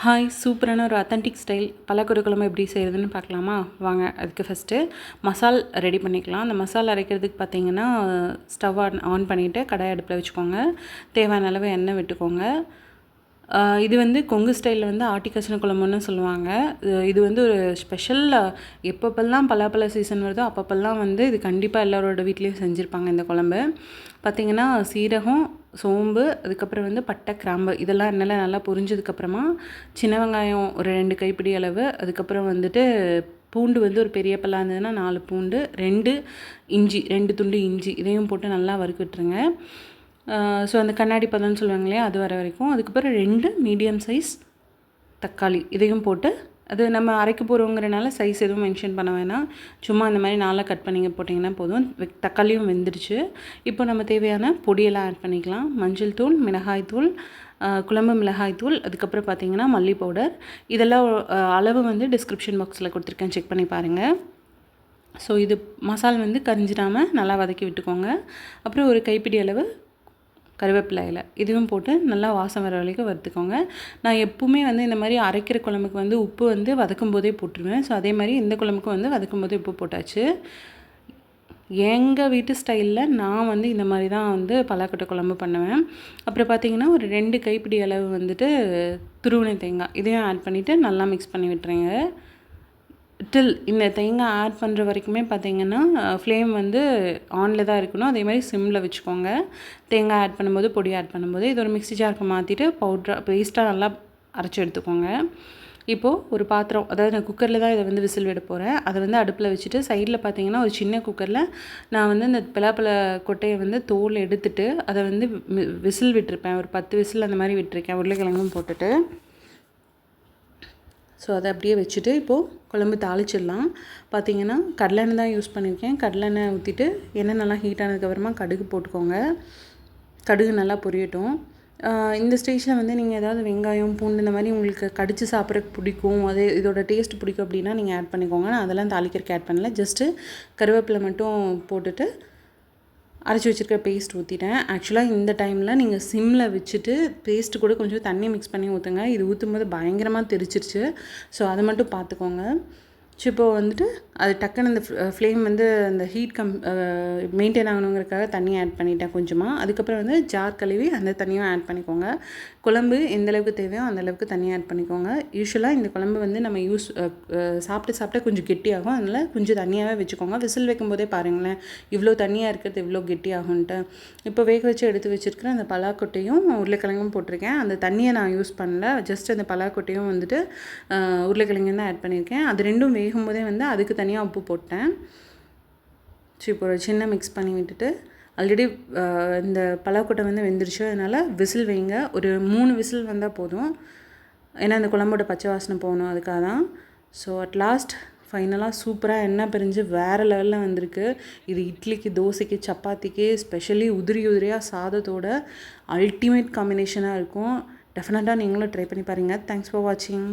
Hi, சூப்பரான ஒரு authentic style பலாக்கொட்டை குழம்பு எப்படி செய்கிறதுன்னு பார்க்கலாமா? வாங்க. அதுக்கு ஃபஸ்ட்டு மசால் ரெடி பண்ணிக்கலாம். அந்த மசாலா அரைக்கிறதுக்கு பார்த்தீங்கன்னா, ஸ்டவ் ஆன் பண்ணிவிட்டு கடாய் அடுப்பில் வச்சுக்கோங்க. தேவையான அளவு எண்ணெய் விட்டுக்கோங்க. இது வந்து கொங்கு ஸ்டைலில் வந்து ஆட்டிக்கசன குழம்புன்னு சொல்லுவாங்க. இது வந்து ஒரு ஸ்பெஷல். எப்பப்பெல்லாம் பலாப்பழ சீசன் வருதோ அப்பப்பெல்லாம் வந்து இது கண்டிப்பாக எல்லாரோட வீட்லேயும் செஞ்சுருப்பாங்க இந்த குழம்பு. பார்த்திங்கன்னா சீரகம், சோம்பு, அதுக்கப்புறம் வந்து பட்டை, கிராம்பு இதெல்லாம் எண்ணெயில் நல்லா பொரிஞ்சதுக்கப்புறமா சின்ன வெங்காயம் ஒரு 2 கைப்பிடி அளவு, அதுக்கப்புறம் வந்துட்டு பூண்டு வந்து ஒரு பெரிய பல்லா இருந்ததுன்னா 4 பூண்டு, 2 இஞ்சி, 2 துண்டு இஞ்சி இதையும் போட்டு நல்லா வறுக்க விட்டுருங்க. ஸோ அந்த கண்ணாடி பதம்னு சொல்லுவாங்க இல்லையா, அது வர வரைக்கும். அதுக்கப்புறம் 2 மீடியம் சைஸ் தக்காளி இதையும் போட்டு, அது நம்ம அரைக்க போகிறோங்கிறனால சைஸ் எதுவும் மென்ஷன் பண்ண வேணாம். சும்மா இந்த மாதிரி 4 கட் பண்ணி போட்டிங்கன்னா போதும். தக்காளியும் வெந்துடுச்சு. இப்போ நம்ம தேவையான பொடியெல்லாம் ஆட் பண்ணிக்கலாம். மஞ்சள் தூள், மிளகாய் தூள், குழம்பு மிளகாய் தூள், அதுக்கப்புறம் பார்த்திங்கன்னா மல்லி பவுடர். இதெல்லாம் அளவு வந்து டிஸ்கிரிப்ஷன் பாக்ஸில் கொடுத்துருக்கேன், செக் பண்ணி பாருங்கள். ஸோ இது மசால் வந்து கரிஞ்சிடாமல் நல்லா வதக்கி விட்டுக்கோங்க. அப்புறம் ஒரு கைப்பிடி அளவு கருவேப்பிலை இலை இதுவும் போட்டு நல்லா வாசம் வர வரைக்கும் வறுத்துக்கோங்க. நான் எப்பவுமே வந்து இந்த மாதிரி அரைக்கிற குழம்புக்கு வந்து உப்பு வந்து வதக்கும் போதே போட்டுருவேன். ஸோ அதே மாதிரி இந்த குழம்புக்கு வந்து வதக்கும் போதே உப்பு போட்டாச்சு. எங்கள் வீட்டு ஸ்டைலில் நான் வந்து இந்த மாதிரி தான் வந்து பலாக்கொட்டை குழம்பு பண்ணுவேன். அப்புறம் பார்த்திங்கன்னா ஒரு 2 கைப்பிடி அளவு வந்துட்டு துருவின தேங்காய் இதையும் ஆட் பண்ணிவிட்டு நல்லா மிக்ஸ் பண்ணி விட்டுருங்க. இந்த தேங்காய் ஆட் பண்ணுற வரைக்குமே பார்த்திங்கன்னா ஃப்ளேம் வந்து ஆனில் தான் இருக்கணும். அதே மாதிரி சிம்மில் வச்சுக்கோங்க. தேங்காய் ஆட் பண்ணும்போது, பொடி ஆட் பண்ணும்போது இது ஒரு மிக்ஸி ஜாருக்கு மாற்றிட்டு பேஸ்ட்டாக நல்லா அரைச்சி எடுத்துக்கோங்க. இப்போது ஒரு பாத்திரம், அதாவது நான் குக்கரில் தான் இதை வந்து விசில் விட போகிறேன். அதை வந்து அடுப்பில் வச்சுட்டு சைடில் பார்த்திங்கன்னா ஒரு சின்ன குக்கரில் நான் வந்து இந்த பலாப்பழ கொட்டையை வந்து தோல் எடுத்துட்டு அதை வந்து விசில் விட்டுருப்பேன். ஒரு 10 விசில் அந்த மாதிரி விட்டுருக்கேன், உருளைக்கிழங்கும் போட்டுட்டு. ஸோ அதை அப்படியே வச்சுட்டு இப்போது குழம்பு தாளிச்சிடலாம். பார்த்திங்கன்னா கடலெண்ணெய் தான் யூஸ் பண்ணியிருக்கேன். கடலெண்ணெய் ஊற்றிட்டு எண்ணெய் நல்லா ஹீட் ஆனதுக்கப்புறமா கடுகு போட்டுக்கோங்க. கடுகு நல்லா பொரியட்டும். இந்த ஸ்டேஜில் வந்து நீங்கள் ஏதாவது வெங்காயம், பூண்டு இந்த மாதிரி உங்களுக்கு கடித்து சாப்பிட்றதுக்கு பிடிக்கும், அது இதோட டேஸ்ட் பிடிக்கும் அப்படின்னா நீங்கள் ஆட் பண்ணிக்கோங்க. நான் அதெல்லாம் தாளிக்கிறதுக்கு ஆட் பண்ணல. ஜஸ்ட்டு கருவேப்பிலை மட்டும் போட்டுட்டு அரைச்சி வச்சுருக்க பேஸ்ட் ஊற்றிட்டேன். ஆக்சுவலாக இந்த டைமில் நீங்கள் சிம்மில் வச்சுட்டு பேஸ்ட்டு கூட கொஞ்சம் தண்ணி மிக்ஸ் பண்ணி ஊற்றுங்க. இது ஊற்றும்போது பயங்கரமாக தெரிச்சிருச்சு. ஸோ அதை மட்டும் பார்த்துக்கோங்க. ஸோ இப்போது வந்துட்டு அது டக்குன்னு அந்த ஃப்ளேம் வந்து அந்த ஹீட் மெயின்டைன் ஆகணுங்கிறதுக்காக தண்ணி ஆட் பண்ணிட்டேன் கொஞ்சமாக. அதுக்கப்புறம் வந்து ஜார் கழுவி அந்த தண்ணியும் ஆட் பண்ணிக்கோங்க. குழம்பு எந்தளவுக்கு தேவையோ அந்தளவுக்கு தண்ணி ஆட் பண்ணிக்கோங்க. யூஸ்வலாக இந்த குழம்பு வந்து நம்ம சாப்பிட்டு கொஞ்சம் கெட்டியாகும். அதனால் கொஞ்சம் தண்ணியாகவே வச்சுக்கோங்க. விசில் வைக்கும்போதே பாருங்களேன் இவ்வளோ தண்ணியாக இருக்கிறது இவ்வளோ கெட்டியாகும்ன்ட்டு. இப்போ வேக வச்சு எடுத்து வச்சுருக்கிற அந்த பலாக்கொட்டையும் உருளைக்கிழங்கும் போட்டிருக்கேன். அந்த தண்ணியை நான் யூஸ் பண்ணல. ஜஸ்ட் அந்த பலாக்கொட்டையும் வந்துட்டு உருளைக்கிழங்கு தான் ஆட் பண்ணியிருக்கேன். அது ரெண்டும் வேகும்போதே வந்து அதுக்கு தனியாக உப்பு போட்டேன். ஸோ இப்போ ஒரு சின்ன மிக்ஸ் பண்ணி விட்டுட்டு ஆல்ரெடி இந்த பலாக்கொட்டை வந்து வெந்துருச்சு. அதனால் விசில் வைங்க. ஒரு 3 விசில் வந்தால் போதும். ஏன்னா இந்த குழம்போட பச்சை வாசனை போகணும், அதுக்காக தான். ஸோ அட் லாஸ்ட் ஃபைனலாக சூப்பராக எண்ணெய் பிரிஞ்சு வேறு லெவலில் வந்திருக்கு. இது இட்லிக்கு, தோசைக்கு, சப்பாத்திக்கு, ஸ்பெஷலி உதிரியாக சாதத்தோட அல்டிமேட் காம்பினேஷனாக இருக்கும். டெஃபினட்டாக நீங்களும் ட்ரை பண்ணி பாருங்கள். தேங்க்ஸ் ஃபார் வாட்சிங்.